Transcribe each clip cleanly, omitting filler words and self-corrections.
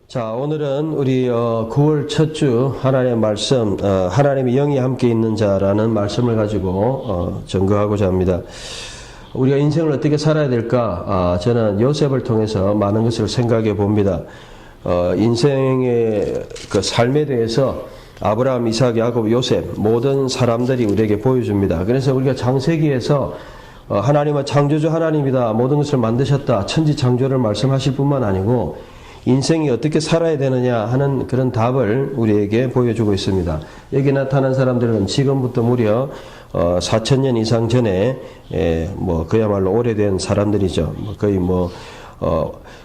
자, 오늘은 우리 9월 첫 주 하나님의 말씀, 하나님의 영이 함께 있는 자라는 말씀을 가지고 증거하고자 합니다. 우리가 인생을 어떻게 살아야 될까? 저는 요셉을 통해서 많은 것을 생각해 봅니다. 인생의 그 삶에 대해서 아브라함, 이삭, 야곱, 요셉 모든 사람들이 우리에게 보여줍니다. 그래서 우리가 창세기에서 하나님은 창조주 하나님이다, 모든 것을 만드셨다, 천지창조를 말씀하실 뿐만 아니고 인생이 어떻게 살아야 되느냐 하는 그런 답을 우리에게 보여주고 있습니다. 여기 나타난 사람들은 지금부터 무려 4,000년 이상 전에 그야말로 오래된 사람들이죠. 거의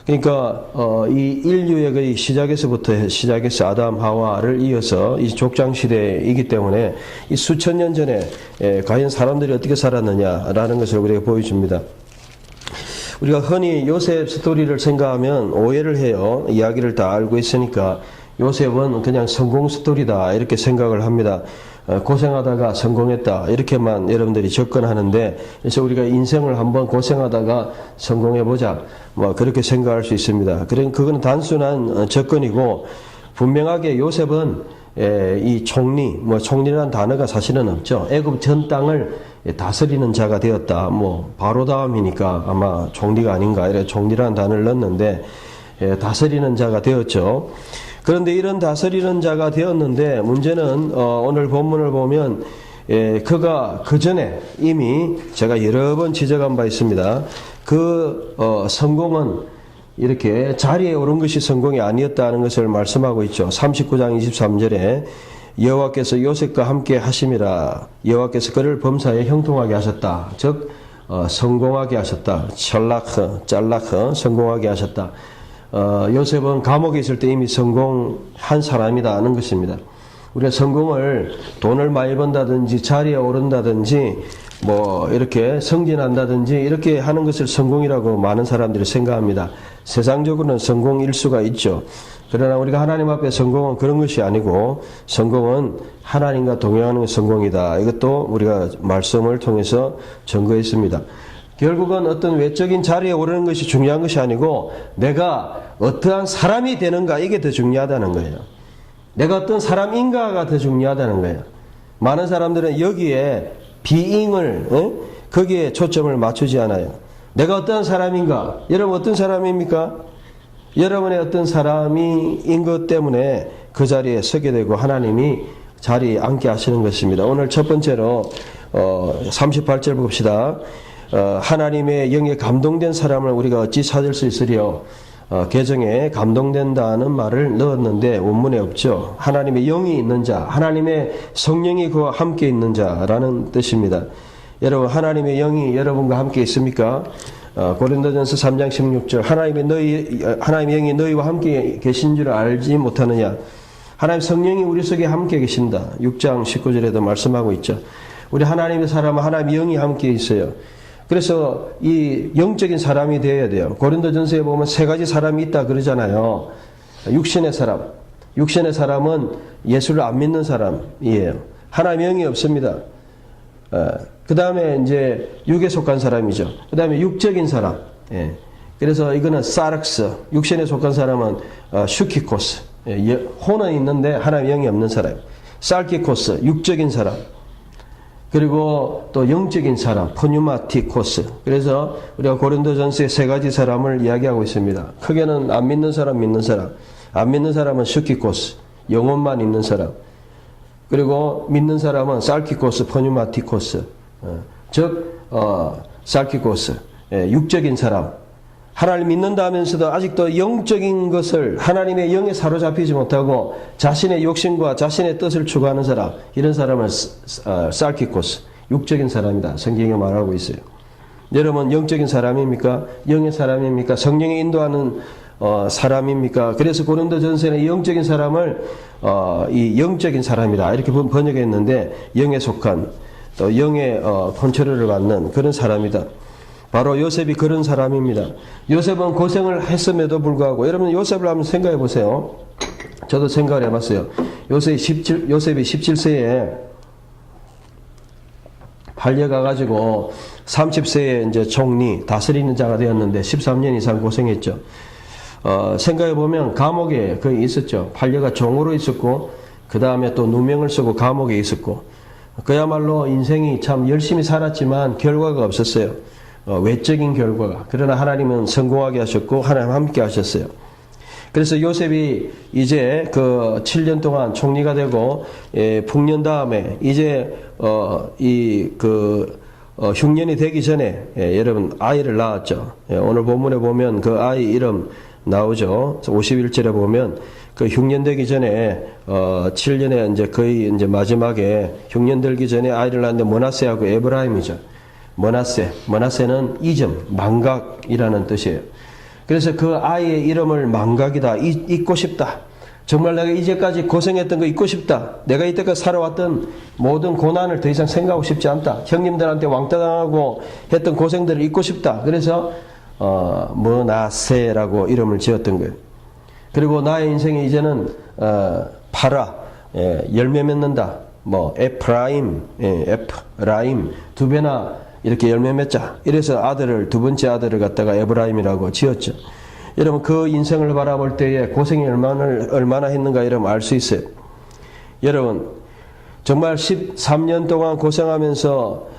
그러니까 이 인류의 거의 시작해서 아담, 하와를 이어서 이 족장 시대이기 때문에 이 수천 년 전에 과연 사람들이 어떻게 살았느냐라는 것을 우리에게 보여줍니다. 우리가 흔히 요셉 스토리를 생각하면 오해를 해요. 이야기를 다 알고 있으니까 요셉은 그냥 성공 스토리다 이렇게 생각을 합니다. 고생하다가 성공했다 이렇게만 여러분들이 접근하는데, 그래서 우리가 인생을 한번 고생하다가 성공해보자 그렇게 생각할 수 있습니다. 그건 단순한 접근이고, 분명하게 요셉은 이 총리라는 단어가 사실은 없죠. 애굽 전 땅을 다스리는 자가 되었다. 바로 다음이니까 아마 총리가 아닌가, 이래 총리라는 단어를 넣었는데 다스리는 자가 되었죠. 그런데 이런 다스리는 자가 되었는데 문제는 오늘 본문을 보면 그가 그 전에 이미 제가 여러 번 지적한 바 있습니다. 그 성공은 이렇게 자리에 오른 것이 성공이 아니었다는 것을 말씀하고 있죠. 39장 23절에 여호와께서 요셉과 함께 하심이라, 여호와께서 그를 범사에 형통하게 하셨다. 즉 성공하게 하셨다. 짤라크 성공하게 하셨다. 요셉은 감옥에 있을 때 이미 성공한 사람이다 하는 것입니다. 우리가 성공을 돈을 많이 번다든지 자리에 오른다든지 이렇게 승진한다든지 이렇게 하는 것을 성공이라고 많은 사람들이 생각합니다. 세상적으로는 성공일 수가 있죠. 그러나 우리가 하나님 앞에 성공은 그런 것이 아니고, 성공은 하나님과 동행하는 성공이다. 이것도 우리가 말씀을 통해서 증거했습니다. 결국은 어떤 외적인 자리에 오르는 것이 중요한 것이 아니고 내가 어떠한 사람이 되는가, 이게 더 중요하다는 거예요. 내가 어떤 사람인가가 더 중요하다는 거예요. 많은 사람들은 여기에 비잉을 거기에 초점을 맞추지 않아요. 내가 어떤 사람인가? 여러분 어떤 사람입니까? 여러분의 어떤 사람인 것 때문에 그 자리에 서게 되고 하나님이 자리에 앉게 하시는 것입니다. 오늘 첫 번째로 38절 봅시다. 하나님의 영에 감동된 사람을 우리가 어찌 찾을 수 있으리요? 개정에 감동된다는 말을 넣었는데 원문에 없죠. 하나님의 영이 있는 자, 하나님의 성령이 그와 함께 있는 자라는 뜻입니다. 여러분 하나님의 영이 여러분과 함께 있습니까? 고린도전서 3장 16절 하나님의 영이 너희와 함께 계신 줄 알지 못하느냐? 하나님 성령이 우리 속에 함께 계신다. 6장 19절에도 말씀하고 있죠. 우리 하나님의 사람은 하나님의 영이 함께 있어요. 그래서 이 영적인 사람이 되어야 돼요. 고린도전서에 보면 세 가지 사람이 있다 그러잖아요. 육신의 사람은 예수를 안 믿는 사람이에요. 하나님의 영이 없습니다. 그 다음에 이제 육에 속한 사람이죠. 그 다음에 육적인 사람. 그래서 이거는 사락스. 육신에 속한 사람은 슈키코스. 혼은 있는데 하나님의 영이 없는 사람. 살키코스. 육적인 사람. 그리고 또 영적인 사람, 포뉴마티코스. 그래서 우리가 고린도전서의 세 가지 사람을 이야기하고 있습니다. 크게는 안 믿는 사람, 믿는 사람. 안 믿는 사람은 슈키코스, 영혼만 있는 사람. 그리고 믿는 사람은 살키코스, 포뉴마티코스. 즉 살키코스, 육적인 사람. 하나님 믿는다 하면서도 아직도 영적인 것을 하나님의 영에 사로잡히지 못하고 자신의 욕심과 자신의 뜻을 추구하는 사람, 이런 사람을 살키코스, 육적인 사람이다. 성경에 말하고 있어요. 여러분 영적인 사람입니까? 영의 사람입니까? 성령이 인도하는 사람입니까? 그래서 고린도전서에는 이 영적인 사람을 이 영적인 사람이다 이렇게 번역했는데, 영에 속한 또 영의 컨트롤을 받는 그런 사람이다. 바로 요셉이 그런 사람입니다. 요셉은 고생을 했음에도 불구하고, 여러분 요셉을 한번 생각해 보세요. 저도 생각을 해봤어요. 요셉이 17세에 팔려가가지고 30세에 이제 총리, 다스리는 자가 되었는데 13년 이상 고생했죠. 생각해 보면 감옥에 거의 있었죠. 팔려가 종으로 있었고, 그 다음에 또 누명을 쓰고 감옥에 있었고, 그야말로 인생이 참 열심히 살았지만 결과가 없었어요. 외적인 결과가. 그러나 하나님은 성공하게 하셨고, 하나님 함께 하셨어요. 그래서 요셉이 이제 그 7년 동안 총리가 되고, 풍년 다음에 이제, 흉년이 되기 전에, 여러분, 아이를 낳았죠. 오늘 본문에 보면 그 아이 이름 나오죠. 51절에 보면 그 흉년 되기 전에, 7년에 이제 거의 이제 마지막에 흉년 들기 전에 아이를 낳았는데 머나세하고 에브라임이죠. 머나세는 이점, 망각이라는 뜻이에요. 그래서 그 아이의 이름을 망각이다, 잊고 싶다. 정말 내가 이제까지 고생했던 거 잊고 싶다. 내가 이때까지 살아왔던 모든 고난을 더 이상 생각하고 싶지 않다. 형님들한테 왕따 당하고 했던 고생들을 잊고 싶다. 그래서 머나세라고 이름을 지었던 거예요. 그리고 나의 인생이 이제는 파라, 열매 맺는다. 에프라임, 에프라임 두 배나 이렇게 열매 맺자. 이래서 두 번째 아들을 갖다가 에브라임이라고 지었죠. 여러분, 그 인생을 바라볼 때에 고생이 얼마나 했는가 여러분 알 수 있어요. 여러분, 정말 13년 동안 고생하면서,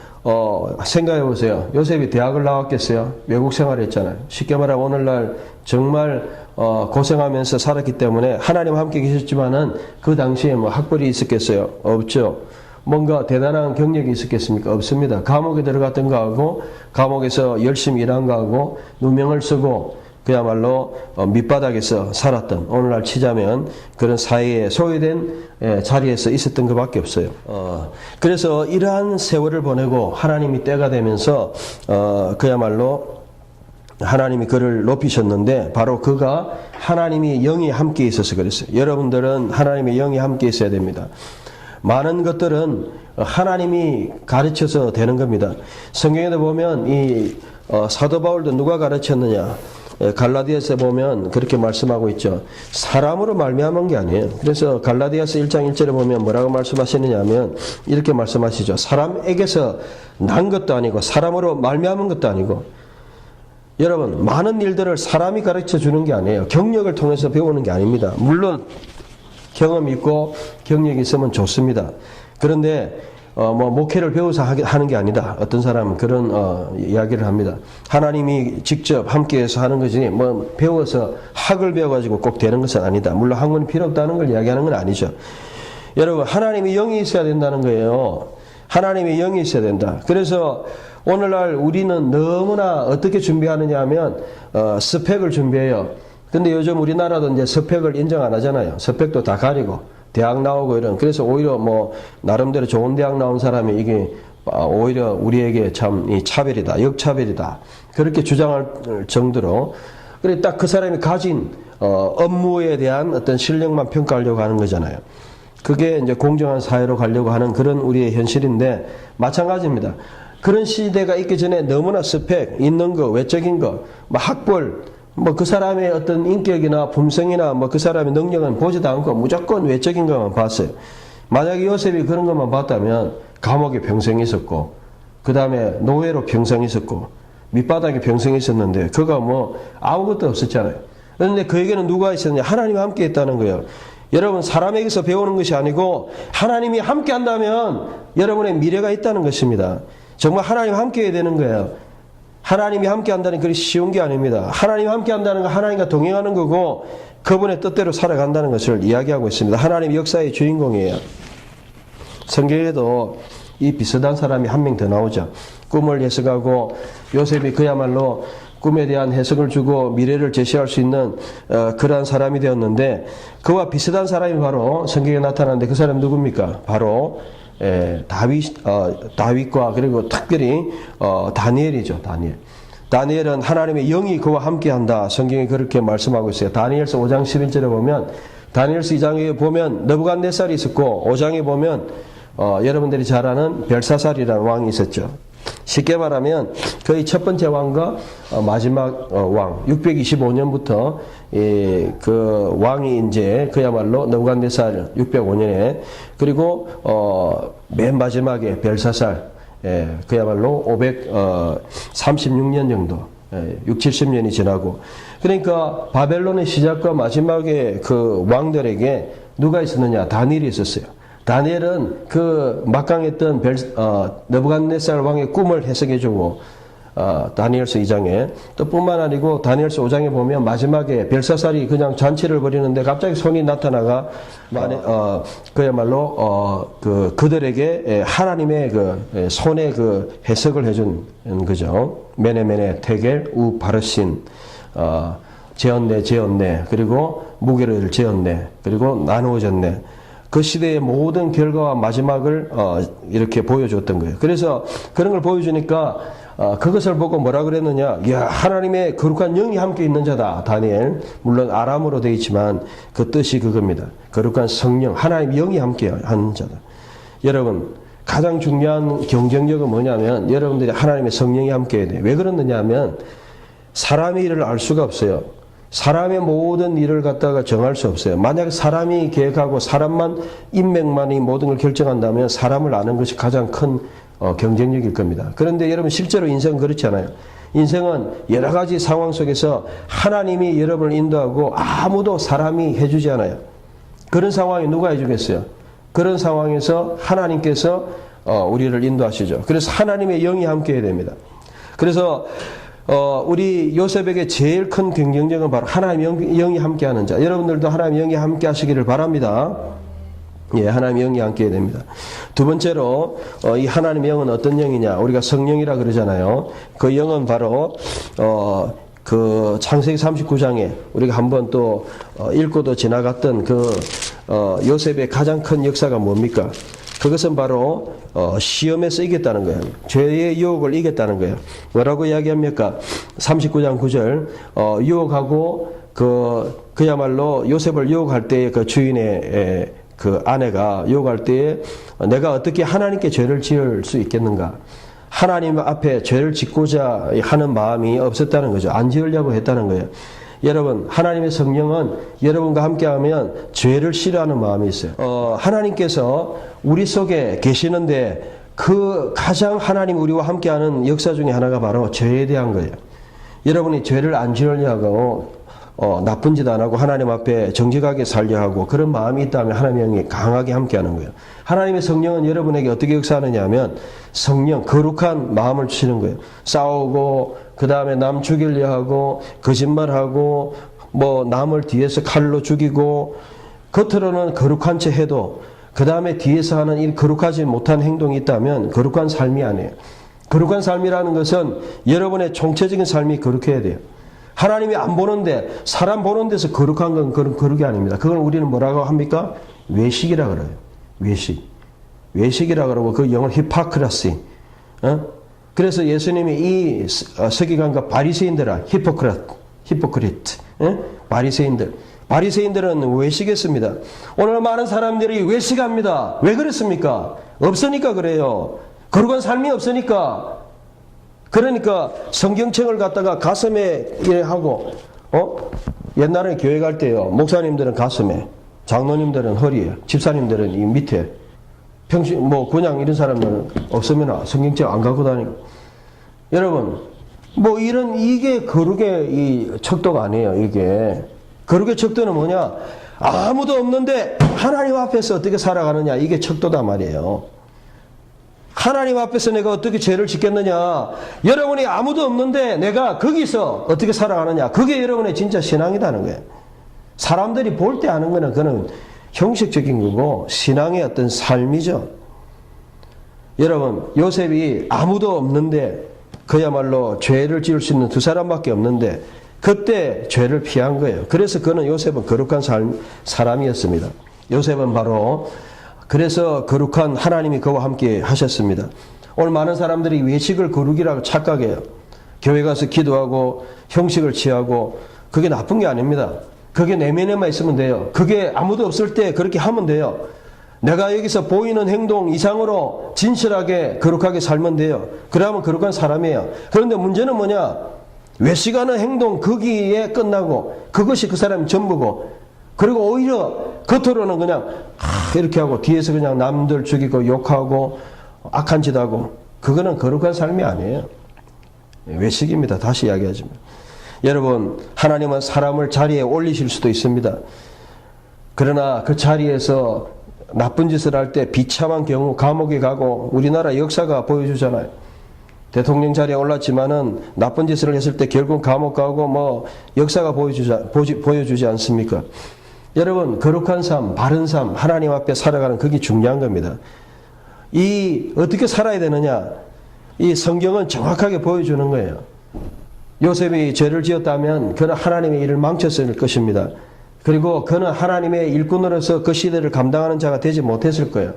생각해 보세요. 요셉이 대학을 나왔겠어요? 외국 생활을 했잖아요. 쉽게 말하면 오늘날 정말, 고생하면서 살았기 때문에 하나님 함께 계셨지만은 그 당시에 학벌이 있었겠어요? 없죠. 뭔가 대단한 경력이 있었겠습니까? 없습니다. 감옥에 들어갔던 거하고, 감옥에서 열심히 일한 거하고, 누명을 쓰고, 그야말로 밑바닥에서 살았던, 오늘날 치자면 그런 사회에 소외된 자리에서 있었던 것밖에 없어요. 그래서 이러한 세월을 보내고 하나님이 때가 되면서 그야말로 하나님이 그를 높이셨는데, 바로 그가 하나님이 영이 함께 있어서 그랬어요. 여러분들은 하나님의 영이 함께 있어야 됩니다. 많은 것들은 하나님이 가르쳐서 되는 겁니다. 성경에도 보면 이 사도 바울도 누가 가르쳤느냐? 갈라디아서에 보면 그렇게 말씀하고 있죠. 사람으로 말미암은 게 아니에요. 그래서 갈라디아서 1장 1절에 보면 뭐라고 말씀하시느냐 하면 이렇게 말씀하시죠. 사람에게서 난 것도 아니고 사람으로 말미암은 것도 아니고. 여러분, 많은 일들을 사람이 가르쳐 주는 게 아니에요. 경력을 통해서 배우는 게 아닙니다. 물론 경험 있고 경력이 있으면 좋습니다. 그런데 목회를 배워서 하는 게 아니다. 어떤 사람은 그런 이야기를 합니다. 하나님이 직접 함께해서 하는 거지 배워서 학을 배워가지고 꼭 되는 것은 아니다. 물론 학문이 필요 없다는 걸 이야기하는 건 아니죠. 여러분, 하나님이 영이 있어야 된다는 거예요. 하나님의 영이 있어야 된다. 그래서 오늘날 우리는 너무나 어떻게 준비하느냐 하면 스펙을 준비해요. 근데 요즘 우리나라도 이제 스펙을 인정 안 하잖아요. 스펙도 다 가리고 대학 나오고 이런. 그래서 오히려 나름대로 좋은 대학 나온 사람이 이게 오히려 우리에게 참 이 차별이다, 역차별이다. 그렇게 주장할 정도로. 그래 딱 그 사람이 가진 업무에 대한 어떤 실력만 평가하려고 하는 거잖아요. 그게 이제 공정한 사회로 가려고 하는 그런 우리의 현실인데 마찬가지입니다. 그런 시대가 있기 전에 너무나 스펙, 있는 거, 외적인 거, 학벌, 그 사람의 어떤 인격이나 품성이나 그 사람의 능력은 보지도 않고 무조건 외적인 것만 봤어요. 만약에 요셉이 그런 것만 봤다면 감옥에 평생 있었고, 그 다음에 노예로 평생 있었고, 밑바닥에 평생 있었는데, 그가 아무것도 없었잖아요. 그런데 그에게는 누가 있었냐? 하나님이 함께 있다는 거예요. 여러분, 사람에게서 배우는 것이 아니고, 하나님이 함께 한다면 여러분의 미래가 있다는 것입니다. 정말 하나님 함께 해야 되는 거예요. 하나님이 함께 한다는 게 쉬운 게 아닙니다. 하나님이 함께 한다는 건 하나님과 동행하는 거고 그분의 뜻대로 살아간다는 것을 이야기하고 있습니다. 하나님 역사의 주인공이에요. 성경에도 이 비슷한 사람이 한 명 더 나오죠. 꿈을 해석하고 요셉이 그야말로 꿈에 대한 해석을 주고 미래를 제시할 수 있는 그러한 사람이 되었는데, 그와 비슷한 사람이 바로 성경에 나타나는데 그 사람이 누굽니까? 바로 다윗과 그리고 특별히 다니엘이죠. 다니엘은 하나님의 영이 그와 함께한다. 성경이 그렇게 말씀하고 있어요. 다니엘서 5장 11절에 보면, 다니엘서 2장에 보면 느부갓네살이 있었고 5장에 보면 여러분들이 잘 아는 벨사살이라는 왕이 있었죠. 쉽게 말하면 거의 첫 번째 왕과 마지막 왕, 625년부터 그 왕이 이제 그야말로 느부갓네살 605년에, 그리고 맨 마지막에 벨사살, 그야말로 536년 정도, 6, 70년이 지나고. 그러니까 바벨론의 시작과 마지막에 그 왕들에게 누가 있었느냐? 다니엘이 있었어요. 다니엘은 그 막강했던 느부갓네살 왕의 꿈을 해석해주고, 다니엘서 2장에 또 뿐만 아니고 다니엘서 5장에 보면 마지막에 벨사살이 그냥 잔치를 벌이는데 갑자기 손이 나타나가 그야말로 그들에게 하나님의 그 손의 그 해석을 해준 거죠. 메네메네 테겔 우 바르신 재었네 그리고 무게를 재었네 그리고 나누어졌네. 그 시대의 모든 결과와 마지막을 이렇게 보여줬던 거예요. 그래서 그런 걸 보여주니까 그것을 보고 뭐라 그랬느냐? 야, 하나님의 거룩한 영이 함께 있는 자다. 다니엘. 물론 아람어로 되어 있지만 그 뜻이 그겁니다. 거룩한 성령, 하나님의 영이 함께 하는 자다. 여러분, 가장 중요한 경쟁력은 뭐냐면 여러분들이 하나님의 성령이 함께 해야 돼요. 왜 그러느냐 하면 사람의 일을 알 수가 없어요. 사람의 모든 일을 갖다가 정할 수 없어요. 만약 사람이 계획하고 사람만, 인맥만이 모든 걸 결정한다면 사람을 아는 것이 가장 큰 경쟁력일 겁니다. 그런데 여러분 실제로 인생은 그렇지 않아요. 인생은 여러 가지 상황 속에서 하나님이 여러분을 인도하고 아무도 사람이 해주지 않아요. 그런 상황에 누가 해주겠어요? 그런 상황에서 하나님께서 우리를 인도하시죠. 그래서 하나님의 영이 함께 해야 됩니다. 그래서 우리 요셉에게 제일 큰 경쟁력은 바로 하나님의 영이 함께하는 자. 여러분들도 하나님의 영이 함께 하시기를 바랍니다. 예, 하나님의 영이 함께 해야 됩니다. 두 번째로 이 하나님의 영은 어떤 영이냐? 우리가 성령이라 그러잖아요. 그 영은 바로 그 창세기 39장에 우리가 한번 또 읽고도 지나갔던 그 요셉의 가장 큰 역사가 뭡니까? 그것은 바로 시험에서 이겼다는 거예요. 죄의 유혹을 이겼다는 거예요. 뭐라고 이야기합니까? 39장 9절 유혹하고 그야말로 요셉을 유혹할 때의 그 주인의 그 아내가 유혹할 때에 내가 어떻게 하나님께 죄를 지을 수 있겠는가? 하나님 앞에 죄를 짓고자 하는 마음이 없었다는 거죠. 안 지으려고 했다는 거예요. 여러분, 하나님의 성령은 여러분과 함께하면 죄를 싫어하는 마음이 있어요. 하나님께서 우리 속에 계시는데 그 가장 하나님 우리와 함께하는 역사 중에 하나가 바로 죄에 대한 거예요. 여러분이 죄를 안 지으려고 나쁜 짓 안 하고 하나님 앞에 정직하게 살려 하고 그런 마음이 있다면 하나님의 영이 강하게 함께하는 거예요. 하나님의 성령은 여러분에게 어떻게 역사하느냐 하면 성령, 거룩한 마음을 주시는 거예요. 싸우고 그 다음에 남 죽이려 하고 거짓말하고 뭐 남을 뒤에서 칼로 죽이고 겉으로는 거룩한 채 해도 그 다음에 뒤에서 하는 이 거룩하지 못한 행동이 있다면 거룩한 삶이 아니에요. 거룩한 삶이라는 것은 여러분의 총체적인 삶이 거룩해야 돼요. 하나님이 안 보는데 사람 보는 데서 거룩한 건 그런 거룩이 아닙니다. 그걸 우리는 뭐라고 합니까? 외식이라 그래요. 외식이라 그러고 그 영어를 히포크라시. 그래서 예수님이 이 서기관과 바리새인들아 히포크리트. 바리새인들은 외식했습니다. 오늘 많은 사람들이 외식합니다. 왜 그랬습니까? 없으니까 그래요. 거룩한 삶이 없으니까. 그러니까 성경책을 갖다가 가슴에 하고 옛날에 교회 갈 때요. 목사님들은 가슴에, 장로님들은 허리에, 집사님들은 이 밑에. 평신 뭐 그냥 이런 사람들은 없으면 성경책 안 갖고 다니고. 여러분, 뭐 이게 거룩의 이 척도가 아니에요. 이게 거룩의 척도는 뭐냐? 아무도 없는데 하나님 앞에서 어떻게 살아가느냐. 이게 척도다 말이에요. 하나님 앞에서 내가 어떻게 죄를 짓겠느냐. 여러분이 아무도 없는데 내가 거기서 어떻게 살아가느냐. 그게 여러분의 진짜 신앙이라는 거예요. 사람들이 볼 때 하는 거는 그는 형식적인 거고 신앙의 어떤 삶이죠. 여러분, 요셉이 아무도 없는데 그야말로 죄를 지을 수 있는 두 사람밖에 없는데 그때 죄를 피한 거예요. 그래서 그는 요셉은 거룩한 사람이었습니다. 요셉은 바로 그래서 거룩한 하나님이 그와 함께 하셨습니다. 오늘 많은 사람들이 외식을 거룩이라고 착각해요. 교회 가서 기도하고 형식을 취하고 그게 나쁜 게 아닙니다. 그게 내면에만 있으면 돼요. 그게 아무도 없을 때 그렇게 하면 돼요. 내가 여기서 보이는 행동 이상으로 진실하게 거룩하게 살면 돼요. 그러면 거룩한 사람이에요. 그런데 문제는 뭐냐? 외식하는 행동 거기에 끝나고 그것이 그 사람의 전부고 그리고 오히려 겉으로는 그냥 이렇게 하고 뒤에서 그냥 남들 죽이고 욕하고 악한 짓 하고 그거는 거룩한 삶이 아니에요. 외식입니다. 다시 이야기하지만. 여러분, 하나님은 사람을 자리에 올리실 수도 있습니다. 그러나 그 자리에서 나쁜 짓을 할 때 비참한 경우 감옥에 가고 우리나라 역사가 보여주잖아요. 대통령 자리에 올랐지만은 나쁜 짓을 했을 때 결국 감옥 가고 뭐 역사가 보여주지 않습니까? 여러분, 거룩한 삶, 바른 삶, 하나님 앞에 살아가는 그게 중요한 겁니다. 어떻게 살아야 되느냐? 이 성경은 정확하게 보여주는 거예요. 요셉이 죄를 지었다면 그는 하나님의 일을 망쳤을 것입니다. 그리고 그는 하나님의 일꾼으로서 그 시대를 감당하는 자가 되지 못했을 거예요.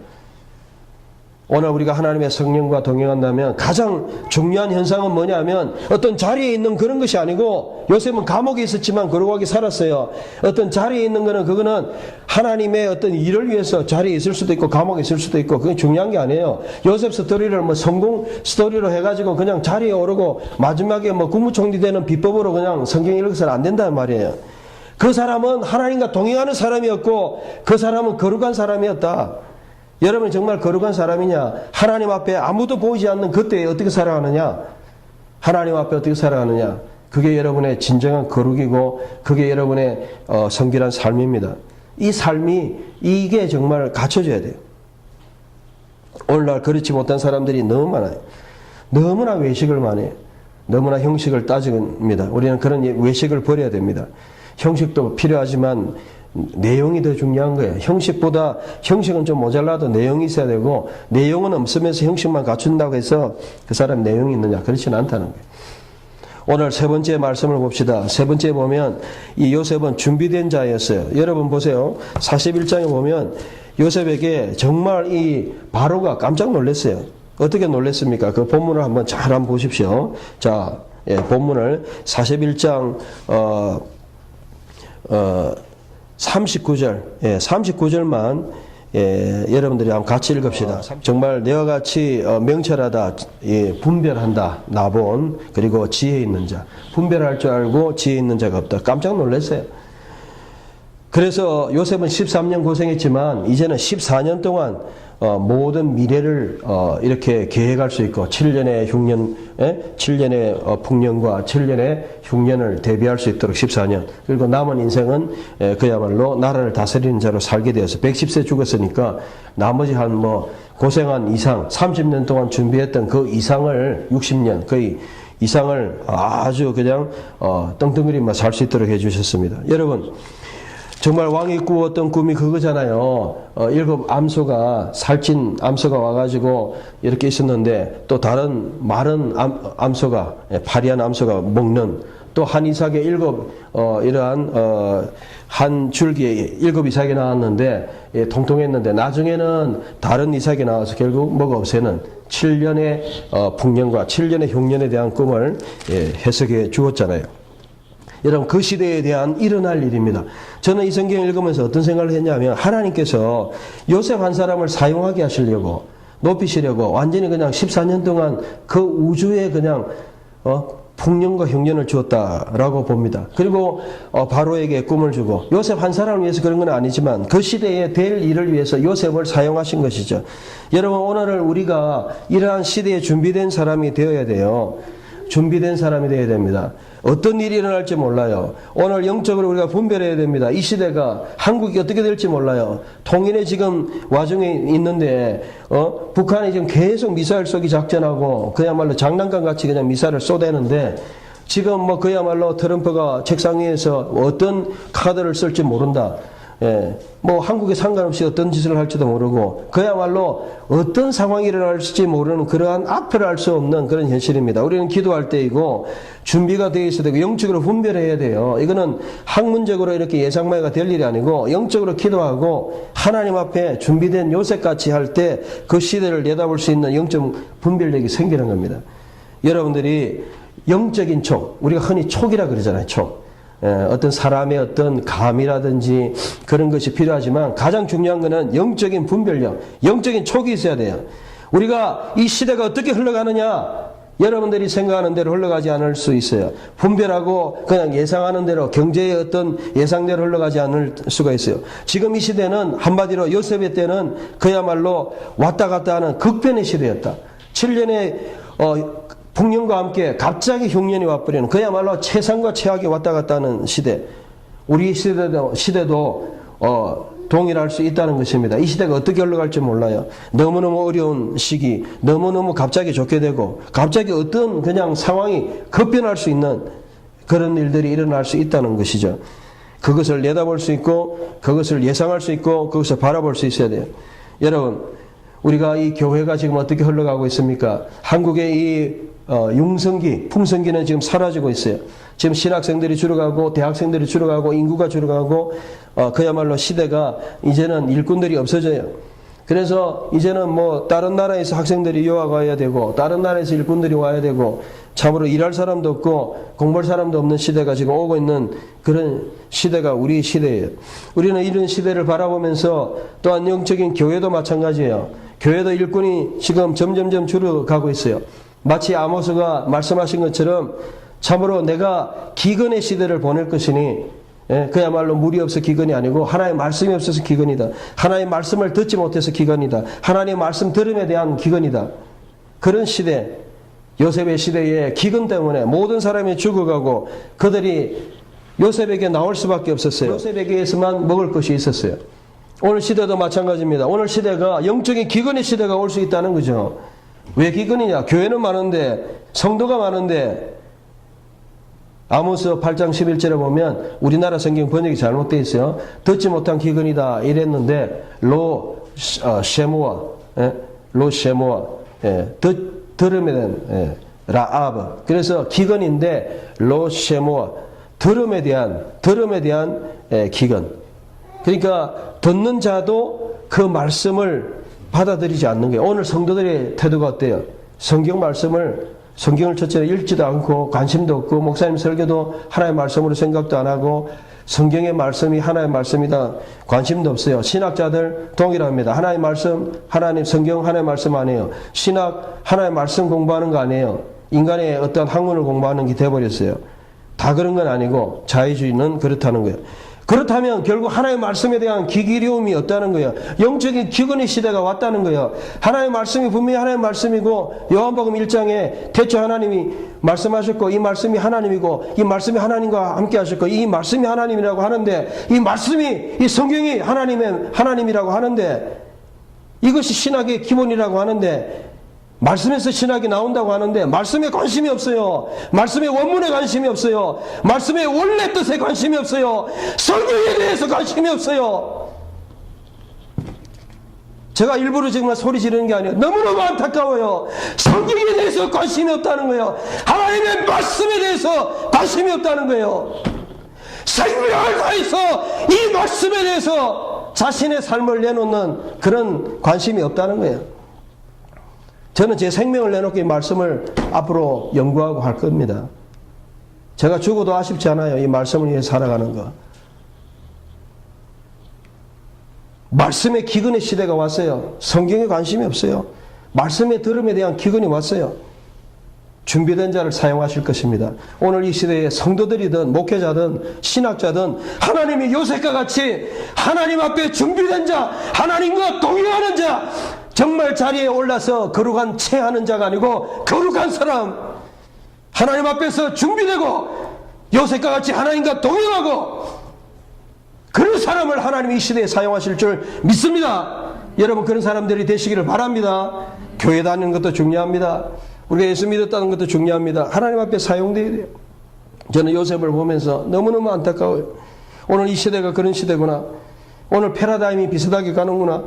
오늘 우리가 하나님의 성령과 동행한다면 가장 중요한 현상은 뭐냐면 어떤 자리에 있는 그런 것이 아니고, 요셉은 감옥에 있었지만 거룩하게 살았어요. 어떤 자리에 있는 거는 그거는 하나님의 어떤 일을 위해서 자리에 있을 수도 있고 감옥에 있을 수도 있고, 그게 중요한 게 아니에요. 요셉 스토리를 뭐 성공 스토리로 해가지고 그냥 자리에 오르고 마지막에 뭐 국무총리 되는 비법으로 그냥 성경에 읽어서는 안 된다는 말이에요. 그 사람은 하나님과 동행하는 사람이었고 그 사람은 거룩한 사람이었다. 여러분, 정말 거룩한 사람이냐? 하나님 앞에 아무도 보이지 않는 그때에 어떻게 살아가느냐? 하나님 앞에 어떻게 살아가느냐? 그게 여러분의 진정한 거룩이고 그게 여러분의 성결한 삶입니다. 이 삶이 이게 정말 갖춰져야 돼요. 오늘날 그렇지 못한 사람들이 너무 많아요. 너무나 외식을 많이 해요. 너무나 형식을 따집니다. 우리는 그런 외식을 버려야 됩니다. 형식도 필요하지만 내용이 더 중요한 거예요. 형식은 좀 모자라도 내용이 있어야 되고, 내용은 없으면서 형식만 갖춘다고 해서 그 사람 내용이 있느냐? 그렇지는 않다는 거예요. 오늘 세 번째 말씀을 봅시다. 세 번째 보면 이 요셉은 준비된 자였어요. 여러분 보세요. 41장에 보면 요셉에게 정말 이 바로가 깜짝 놀랐어요. 어떻게 놀랐습니까? 그 본문을 한번 잘 한번 보십시오. 자, 본문을 41장 39절, 39절만 여러분들이 한번 같이 읽읍시다. 정말 내와 같이 명철하다, 분별한다, 나본, 그리고 지혜 있는 자. 분별할 줄 알고 지혜 있는 자가 없다. 깜짝 놀랐어요. 그래서 요셉은 13년 고생했지만 이제는 14년 동안 모든 미래를 이렇게 계획할 수 있고 7년의 흉년, 7년의 풍년과 7년의 흉년을 대비할 수 있도록 14년, 그리고 남은 인생은 그야말로 나라를 다스리는 자로 살게 되어서 110세 죽었으니까 나머지 한 고생한 이상 30년 동안 준비했던 그 이상을 60년 거의 이상을 아주 그냥 떵떵거리며 살 수 있도록 해주셨습니다. 여러분, 정말 왕이 꾸었던 꿈이 그거잖아요. 7 암소가, 살찐 암소가 와가지고 이렇게 있었는데, 또 다른 마른 암소가, 파리한 암소가 먹는, 또 한 이삭에 7 이러한 한 줄기에 7 이삭이 나왔는데 통통했는데, 나중에는 다른 이삭이 나와서 결국 먹어 없애는 7년의 풍년과 7년의 흉년에 대한 꿈을 해석해 주었잖아요. 여러분, 그 시대에 대한 일어날 일입니다. 저는 이 성경을 읽으면서 어떤 생각을 했냐면, 하나님께서 요셉 한 사람을 사용하게 하시려고, 높이시려고 완전히 그냥 14년 동안 그 우주에 그냥 풍년과 흉년을 주었다라고 봅니다. 그리고 바로에게 꿈을 주고, 요셉 한 사람을 위해서 그런 건 아니지만 그 시대에 될 일을 위해서 요셉을 사용하신 것이죠. 여러분, 오늘은 우리가 이러한 시대에 준비된 사람이 되어야 돼요. 준비된 사람이 되어야 됩니다. 어떤 일이 일어날지 몰라요. 오늘 영적으로 우리가 분별해야 됩니다. 이 시대가, 한국이 어떻게 될지 몰라요. 통일의 지금 와중에 있는데 북한이 지금 계속 미사일 쏘기 작전하고 그야말로 장난감 같이 그냥 미사일을 쏘대는데, 지금 그야말로 트럼프가 책상 위에서 어떤 카드를 쓸지 모른다. 한국에 상관없이 어떤 짓을 할지도 모르고, 그야말로 어떤 상황이 일어날지 모르는 그러한 앞을 알 수 없는 그런 현실입니다. 우리는 기도할 때이고 준비가 되어 있어야 되고 영적으로 분별해야 돼요. 이거는 학문적으로 이렇게 예상마이가 될 일이 아니고, 영적으로 기도하고 하나님 앞에 준비된 요셉같이 할 때 그 시대를 내다볼 수 있는 영적 분별력이 생기는 겁니다. 여러분들이 영적인 촉, 우리가 흔히 촉이라 그러잖아요. 촉. 어떤 사람의 어떤 감이라든지 그런 것이 필요하지만 가장 중요한 것은 영적인 분별력, 영적인 촉이 있어야 돼요. 우리가 이 시대가 어떻게 흘러가느냐, 여러분들이 생각하는 대로 흘러가지 않을 수 있어요. 분별하고 그냥 예상하는 대로, 경제의 어떤 예상대로 흘러가지 않을 수가 있어요. 지금 이 시대는 한마디로 요셉의 때는 그야말로 왔다 갔다 하는 극변의 시대였다. 7년의 풍년과 함께 갑자기 흉년이 와버리는 그야말로 최상과 최악이 왔다 갔다 하는 시대. 우리 시대도 동일할 수 있다는 것입니다. 이 시대가 어떻게 흘러갈지 몰라요. 너무너무 어려운 시기, 너무너무 갑자기 좋게 되고 갑자기 어떤 그냥 상황이 급변할 수 있는 그런 일들이 일어날 수 있다는 것이죠. 그것을 내다볼 수 있고 그것을 예상할 수 있고 그것을 바라볼 수 있어야 돼요. 여러분, 우리가 이 교회가 지금 어떻게 흘러가고 있습니까? 한국의 이 융성기, 풍성기는 지금 사라지고 있어요. 지금 신학생들이 줄어가고 대학생들이 줄어가고 인구가 줄어가고 그야말로 시대가 이제는 일꾼들이 없어져요. 그래서 이제는 뭐 다른 나라에서 학생들이 유학 와야 되고 다른 나라에서 일꾼들이 와야 되고 참으로 일할 사람도 없고 공부할 사람도 없는 시대가 지금 오고 있는 그런 시대가 우리 시대예요. 우리는 이런 시대를 바라보면서 또한 영적인 교회도 마찬가지예요. 교회도 일꾼이 지금 점점점 줄어가고 있어요. 마치 아모스가 말씀하신 것처럼 참으로 내가 기근의 시대를 보낼 것이니 그야말로 물이 없어 기근이 아니고 하나님의 말씀이 없어서 기근이다. 하나님의 말씀을 듣지 못해서 기근이다. 하나님의 말씀 들음에 대한 기근이다. 그런 시대, 요셉의 시대에 기근 때문에 모든 사람이 죽어가고 그들이 요셉에게 나올 수밖에 없었어요. 요셉에게서만 먹을 것이 있었어요. 오늘 시대도 마찬가지입니다. 오늘 시대가 영적인 기근의 시대가 올 수 있다는 거죠. 왜 기근이냐? 교회는 많은데 성도가 많은데 아모스 8장 11절에 보면 우리나라 성경 번역이 잘못되어 있어요. 듣지 못한 기근이다 이랬는데 쉐모아 들음에 대한 라아브. 그래서 기근인데 쉐모아 들음에 대한 기근. 그러니까 듣는 자도 그 말씀을 받아들이지 않는 거예요. 오늘 성도들의 태도가 어때요? 성경을 첫째로 읽지도 않고 관심도 없고 목사님 설교도 하나의 말씀으로 생각도 안 하고 성경의 말씀이 하나의 말씀이다 관심도 없어요. 신학자들 동일합니다. 하나의 말씀, 하나님 성경 하나의 말씀 아니에요. 신학 하나의 말씀 공부하는 거 아니에요. 인간의 어떤 학문을 공부하는 게 돼버렸어요. 다 그런 건 아니고 자유주의는 그렇다는 거예요. 그렇다면 결국 하나님의 말씀에 대한 기기려움이 없다는 거예요. 영적인 기근의 시대가 왔다는 거예요. 하나님의 말씀이 분명히 하나님의 말씀이고 요한복음 1장에 태초 하나님이 말씀하셨고 이 말씀이 하나님이고 이 말씀이 하나님과 함께 하셨고 이 말씀이 하나님이라고 하는데 이 말씀이 이 성경이 하나님이라고 하는데 이것이 신학의 기본이라고 하는데 말씀에서 신학이 나온다고 하는데 말씀에 관심이 없어요. 말씀의 원문에 관심이 없어요. 말씀의 원래 뜻에 관심이 없어요. 성경에 대해서 관심이 없어요. 제가 일부러 정말 소리 지르는 게 아니에요. 너무너무 안타까워요. 성경에 대해서 관심이 없다는 거예요. 하나님의 말씀에 대해서 관심이 없다는 거예요. 생명을 다해서 이 말씀에 대해서 자신의 삶을 내놓는 그런 관심이 없다는 거예요. 저는 제 생명을 내놓고 이 말씀을 앞으로 연구하고 할 겁니다. 제가 죽어도 아쉽지 않아요. 이 말씀을 위해 살아가는 거. 말씀의 기근의 시대가 왔어요. 성경에 관심이 없어요. 말씀의 들음에 대한 기근이 왔어요. 준비된 자를 사용하실 것입니다. 오늘 이 시대에 성도들이든 목회자든 신학자든 하나님이 요셉과 같이 하나님 앞에 준비된 자, 하나님과 동행하는 자, 정말 자리에 올라서 거룩한 체하는 자가 아니고 거룩한 사람, 하나님 앞에서 준비되고 요셉과 같이 하나님과 동행하고 그런 사람을 하나님이 이 시대에 사용하실 줄 믿습니다. 여러분 그런 사람들이 되시기를 바랍니다. 교회 다니는 것도 중요합니다. 우리가 예수 믿었다는 것도 중요합니다. 하나님 앞에 사용되어야 돼요. 저는 요셉을 보면서 너무너무 안타까워요. 오늘 이 시대가 그런 시대구나. 오늘 패러다임이 비슷하게 가는구나.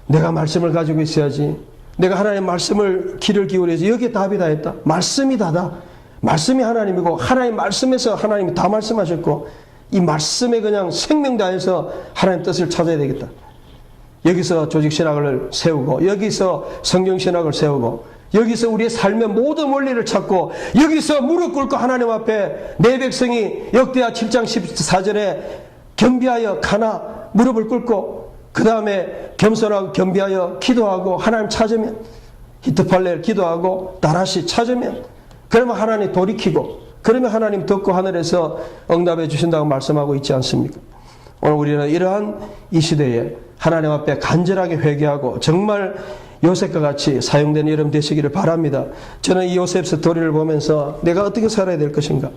내가 말씀을 가지고 있어야지. 내가 하나님의 말씀을 귀를 기울여서 여기에 답이 다 있다. 말씀이 다다. 말씀이 하나님이고 하나님 말씀에서 하나님이 다 말씀하셨고 이 말씀에 그냥 생명 다해서 하나님 뜻을 찾아야 되겠다. 여기서 조직신학을 세우고 여기서 성경신학을 세우고 여기서 우리의 삶의 모든 원리를 찾고 여기서 무릎 꿇고 하나님 앞에 내 백성이 역대하 7장 14절에 겸비하여 가나 무릎을 꿇고 그 다음에 겸손하고 겸비하여 기도하고 하나님 찾으면 히트팔레를 기도하고 다라시 찾으면 그러면 하나님 돌이키고 그러면 하나님 듣고 하늘에서 응답해 주신다고 말씀하고 있지 않습니까? 오늘 우리는 이러한 이 시대에 하나님 앞에 간절하게 회개하고 정말 요셉과 같이 사용되는 여러분 되시기를 바랍니다. 저는 이 요셉 스토리를 보면서 내가 어떻게 살아야 될 것인가?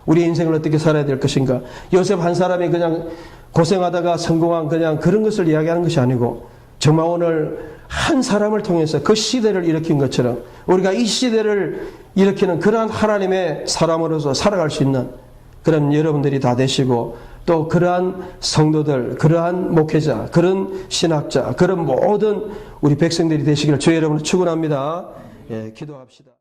우리 인생을 어떻게 살아야 될 것인가? 요셉 한 사람이 그냥 고생하다가 성공한 그냥 그런 것을 이야기하는 것이 아니고 정말 오늘 한 사람을 통해서 그 시대를 일으킨 것처럼 우리가 이 시대를 일으키는 그러한 하나님의 사람으로서 살아갈 수 있는 그런 여러분들이 다 되시고 또 그러한 성도들, 그러한 목회자, 그런 신학자, 그런 모든 우리 백성들이 되시기를 주의 이름으로 축원합니다. 예, 기도합시다.